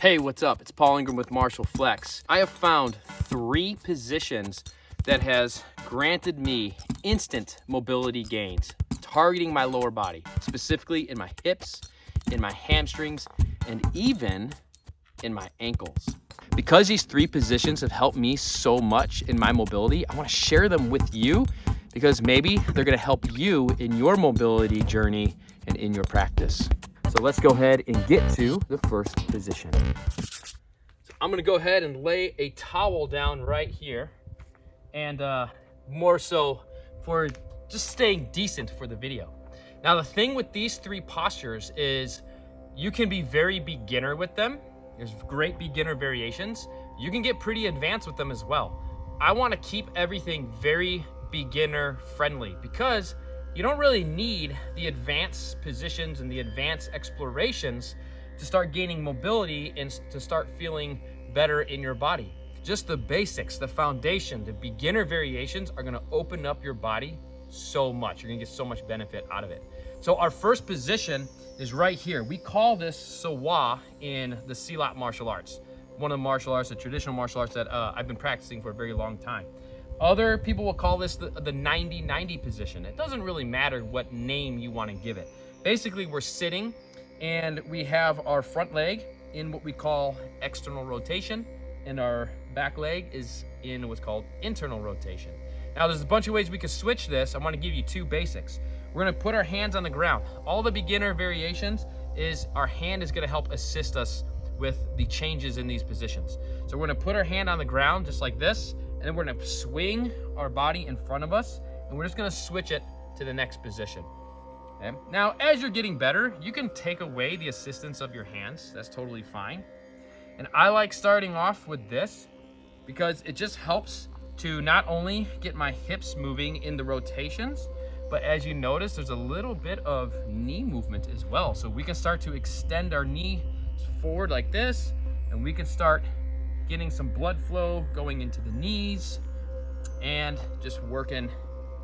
Hey, what's up? It's Paul Ingram with Marshall Flex. I have found 3 positions that has granted me instant mobility gains, targeting my lower body, specifically in my hips, in my hamstrings, and even in my ankles. Because these 3 positions have helped me so much in my mobility, I want to share them with you because maybe they're going to help you in your mobility journey and in your practice. So let's go ahead and get to the first position. So I'm going to go ahead and lay a towel down right here, and more so for just staying decent for the video. Now the thing with these 3 postures is you can be very beginner with them. There's great beginner variations. You can get pretty advanced with them as well. I want to keep everything very beginner friendly because you don't really need the advanced positions and the advanced explorations to start gaining mobility and to start feeling better in your body. Just the basics, the foundation, the beginner variations are gonna open up your body so much. You're gonna get so much benefit out of it. So our first position is right here. We call this Sawa in the Silat martial arts. One of the martial arts, the traditional martial arts that I've been practicing for a very long time. Other people will call this the 90-90 position. It doesn't really matter what name you want to give it. Basically, we're sitting and we have our front leg in what we call external rotation, and our back leg is in what's called internal rotation. Now, there's a bunch of ways we could switch this. I want to give you 2 basics. We're going to put our hands on the ground. All the beginner variations is our hand is going to help assist us with the changes in these positions. So we're going to put our hand on the ground just like this, and then we're gonna swing our body in front of us, and we're just gonna switch it to the next position. Okay? Now, as you're getting better, you can take away the assistance of your hands. That's totally fine. And I like starting off with this because it just helps to not only get my hips moving in the rotations, but as you notice, there's a little bit of knee movement as well. So we can start to extend our knee forward like this, and we can start getting some blood flow going into the knees and just working,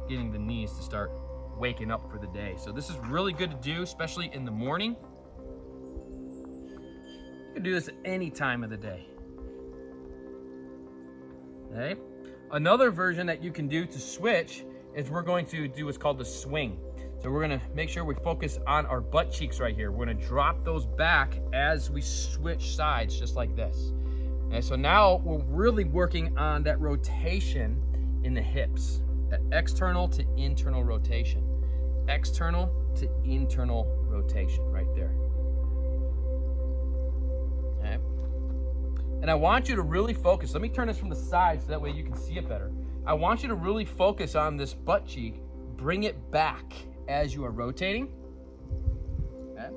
getting the knees to start waking up for the day. So this is really good to do, especially in the morning. You can do this at any time of the day. Okay. Another version that you can do to switch is we're going to do what's called the swing. So we're gonna make sure we focus on our butt cheeks right here. We're gonna drop those back as we switch sides, just like this. And so now we're really working on that rotation in the hips, that external to internal rotation. External to internal rotation right there. Okay. And I want you to really focus. Let me turn this from the side so that way you can see it better. I want you to really focus on this butt cheek. Bring it back as you are rotating. Okay.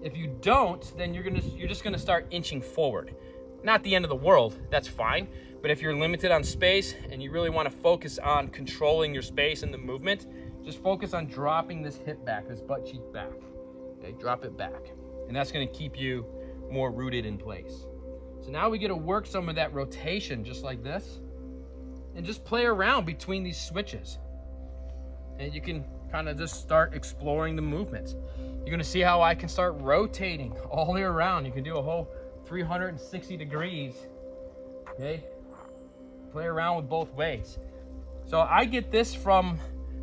If you don't, then you're just gonna start inching forward. Not the end of the world, that's fine. But if you're limited on space and you really want to focus on controlling your space and the movement, just focus on dropping this hip back, this butt cheek back. Okay, drop it back. And that's going to keep you more rooted in place. So now we get to work some of that rotation just like this. And just play around between these switches. And you can kind of just start exploring the movements. You're going to see how I can start rotating all the way around. You can do a whole 360 degrees, okay? Play around with both ways. So I get this from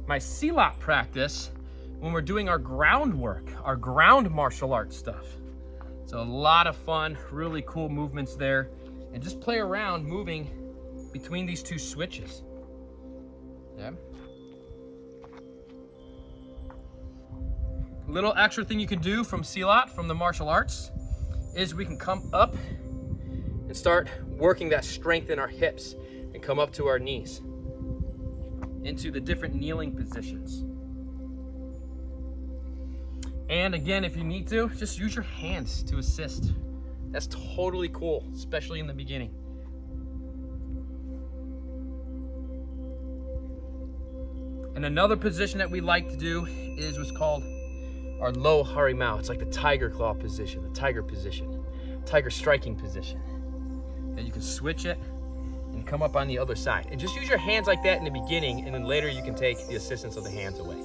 my Silat practice when we're doing our groundwork, our ground martial arts stuff. So a lot of fun, really cool movements there. And just play around moving between these 2 switches. Okay? A little extra thing you can do from Silat, from the martial arts, is we can come up and start working that strength in our hips and come up to our knees into the different kneeling positions. And again, if you need to, just use your hands to assist. That's totally cool, especially in the beginning. And another position that we like to do is what's called our low harimau. It's like the tiger claw position, the tiger position, tiger striking position. And you can switch it and come up on the other side. And just use your hands like that in the beginning, and then later you can take the assistance of the hands away.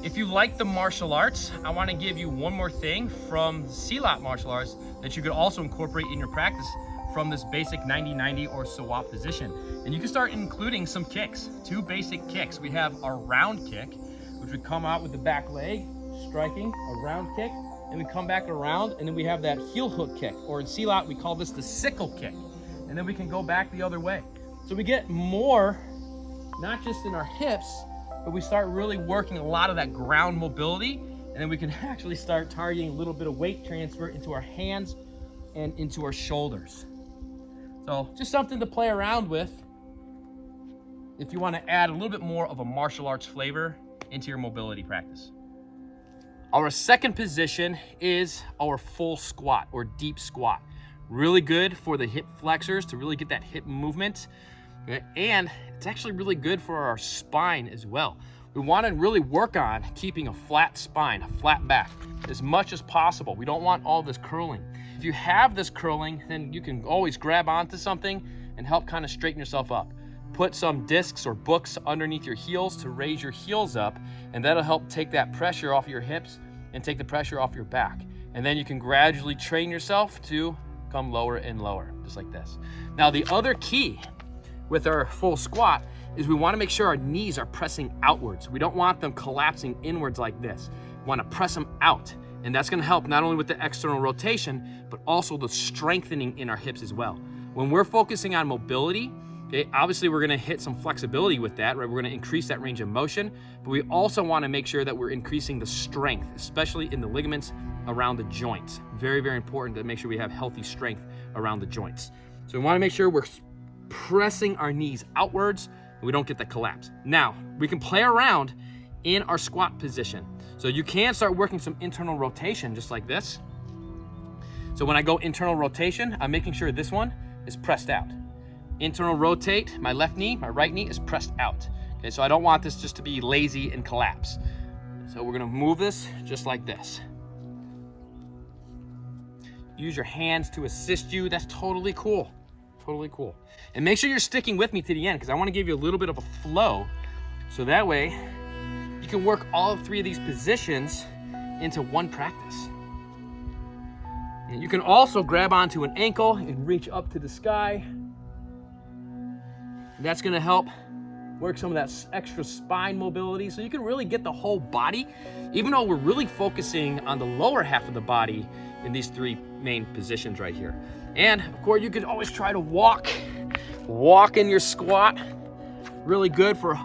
If you like the martial arts, I want to give you one more thing from Silat martial arts that you could also incorporate in your practice from this basic 90-90 or SWAT position. And you can start including some kicks, 2 basic kicks. We have our round kick, which would come out with the back leg, striking, a round kick, and we come back around, and then we have that heel hook kick, or in Silat, we call this the sickle kick. And then we can go back the other way. So we get more, not just in our hips, but we start really working a lot of that ground mobility, and then we can actually start targeting a little bit of weight transfer into our hands and into our shoulders. So just something to play around with if you want to add a little bit more of a martial arts flavor into your mobility practice. Our second position is our full squat or deep squat. Really good for the hip flexors to really get that hip movement. And it's actually really good for our spine as well. We want to really work on keeping a flat spine, a flat back, as much as possible. We don't want all this curling. If you have this curling, then you can always grab onto something and help kind of straighten yourself up. Put some discs or books underneath your heels to raise your heels up, and that'll help take that pressure off your hips and take the pressure off your back. And then you can gradually train yourself to come lower and lower, just like this. Now, the other key with our full squat is we want to make sure our knees are pressing outwards. We don't want them collapsing inwards like this. We want to press them out. And that's going to help not only with the external rotation, but also the strengthening in our hips as well. When we're focusing on mobility, okay, obviously we're going to hit some flexibility with that, right? We're going to increase that range of motion, but we also want to make sure that we're increasing the strength, especially in the ligaments around the joints. Very, very important to make sure we have healthy strength around the joints. So we want to make sure we're pressing our knees outwards and we don't get that collapse. Now, we can play around in our squat position. So you can start working some internal rotation just like this. So when I go internal rotation, I'm making sure this one is pressed out. Internal rotate, my left knee, my right knee is pressed out. Okay, so I don't want this just to be lazy and collapse. So we're gonna move this just like this. Use your hands to assist you. That's totally cool. Totally cool. And make sure you're sticking with me to the end because I want to give you a little bit of a flow so that way you can work all 3 of these positions into one practice. And you can also grab onto an ankle and reach up to the sky. That's going to help work some of that extra spine mobility so you can really get the whole body, even though we're really focusing on the lower half of the body in these 3 main positions right here. And of course, you can always try to walk in your squat. Really good for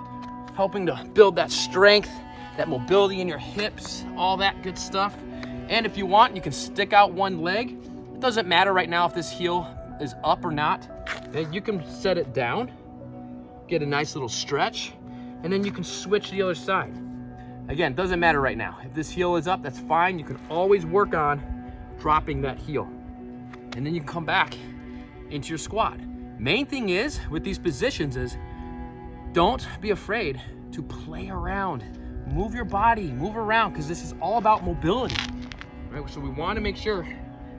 helping to build that strength, that mobility in your hips, all that good stuff. And if you want, you can stick out one leg. It doesn't matter right now if this heel is up or not. Then you can set it down, get a nice little stretch, and then you can switch the other side. Again, it doesn't matter right now. If this heel is up, that's fine. You can always work on dropping that heel. And then you can come back into your squat. Main thing is with these positions is don't be afraid to play around. Move your body, move around, because this is all about mobility, right? So we want to make sure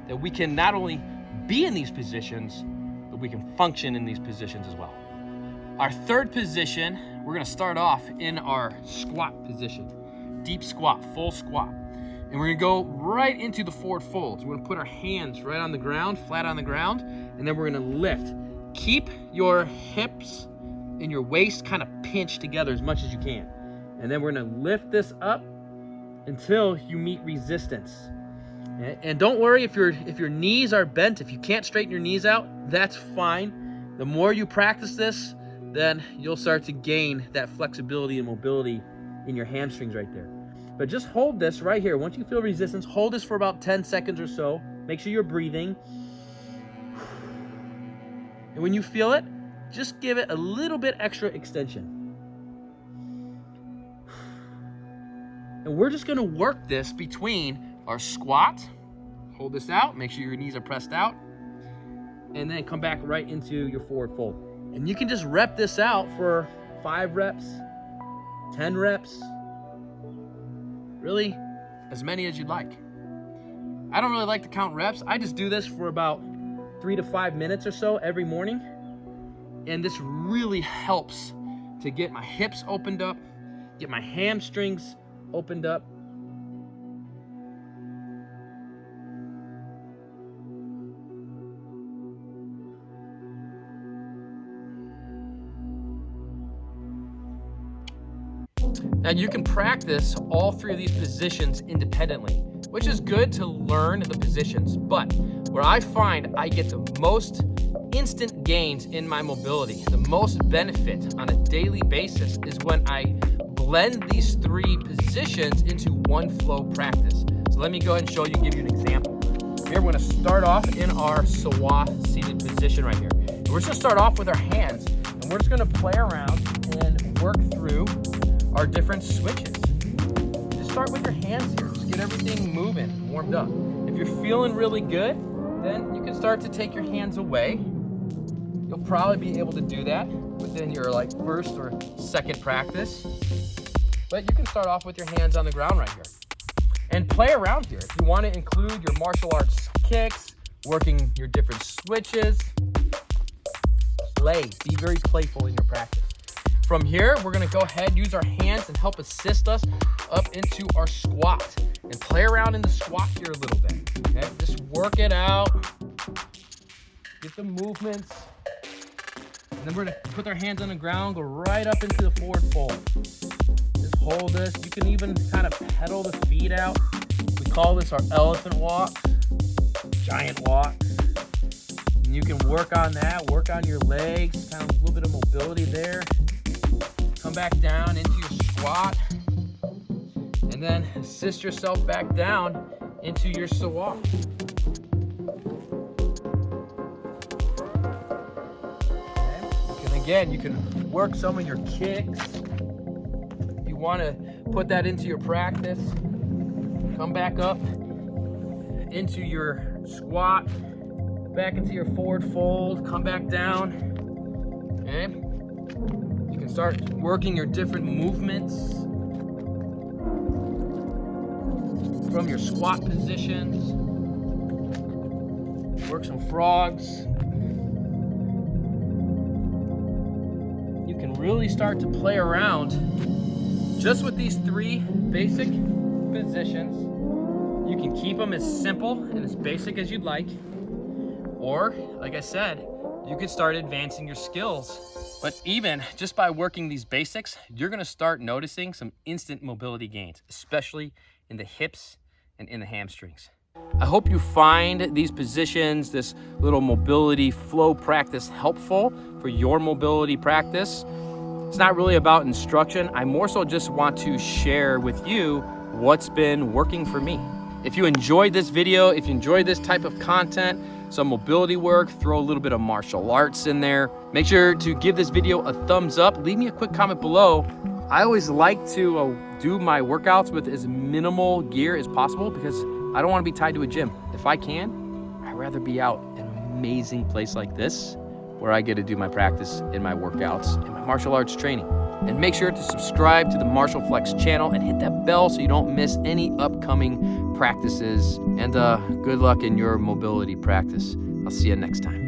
that we can not only be in these positions, but we can function in these positions as well. Our third position, we're going to start off in our squat position. Deep squat, full squat. And we're gonna go right into the forward folds. We're gonna put our hands right on the ground, flat on the ground, and then we're gonna lift. Keep your hips and your waist kind of pinched together as much as you can. And then we're gonna lift this up until you meet resistance. And don't worry if your knees are bent, if you can't straighten your knees out, that's fine. The more you practice this, then you'll start to gain that flexibility and mobility in your hamstrings right there. But just hold this right here. Once you feel resistance, hold this for about 10 seconds or so. Make sure you're breathing. And when you feel it, just give it a little bit extra extension. And we're just gonna work this between our squat. Hold this out, make sure your knees are pressed out. And then come back right into your forward fold. And you can just rep this out for 5 reps, 10 reps, really as many as you'd like. I don't really like to count reps. I just do this for about 3 to 5 minutes or so every morning. And this really helps to get my hips opened up, get my hamstrings opened up. Now you can practice all three of these positions independently, which is good to learn the positions. But where I find I get the most instant gains in my mobility, the most benefit on a daily basis, is when I blend these three positions into one flow practice. So let me go ahead and show you, give you an example. Here we're gonna start off in our swath seated position right here. And we're just gonna start off with our hands, and we're just gonna play around and work through our different switches. Just start with your hands here. Just get everything moving, warmed up. If you're feeling really good, then you can start to take your hands away. You'll probably be able to do that within your first or second practice. But you can start off with your hands on the ground right here. And play around here. If you want to include your martial arts kicks, working your different switches, play. Be very playful in your practice. From here, we're gonna go ahead, use our hands and help assist us up into our squat. And play around in the squat here a little bit, okay? Just work it out. Get the movements. And then we're gonna put our hands on the ground, go right up into the forward fold. Just hold this. You can even kind of pedal the feet out. We call this our elephant walk, giant walk. And you can work on that, work on your legs, kind of a little bit of mobility there. Come back down into your squat, and then assist yourself back down into your swath. Okay. And again, you can work some of your kicks. If you want to put that into your practice, come back up into your squat, back into your forward fold, come back down. Okay. Start working your different movements from your squat positions. Work some frogs. You can really start to play around just with these three basic positions. You can keep them as simple and as basic as you'd like, or like I said, you could start advancing your skills. But even just by working these basics, you're gonna start noticing some instant mobility gains, especially in the hips and in the hamstrings. I hope you find these positions, this little mobility flow practice, helpful for your mobility practice. It's not really about instruction. I more so just want to share with you what's been working for me. If you enjoyed this video, if you enjoyed this type of content, some mobility work, throw a little bit of martial arts in there. Make sure to give this video a thumbs up. Leave me a quick comment below. I always like to do my workouts with as minimal gear as possible because I don't want to be tied to a gym. If I can, I'd rather be out in an amazing place like this where I get to do my practice in my workouts and my martial arts training. And make sure to subscribe to the Martial Flex channel and hit that bell so you don't miss any upcoming practices. And good luck in your mobility practice. I'll see you next time.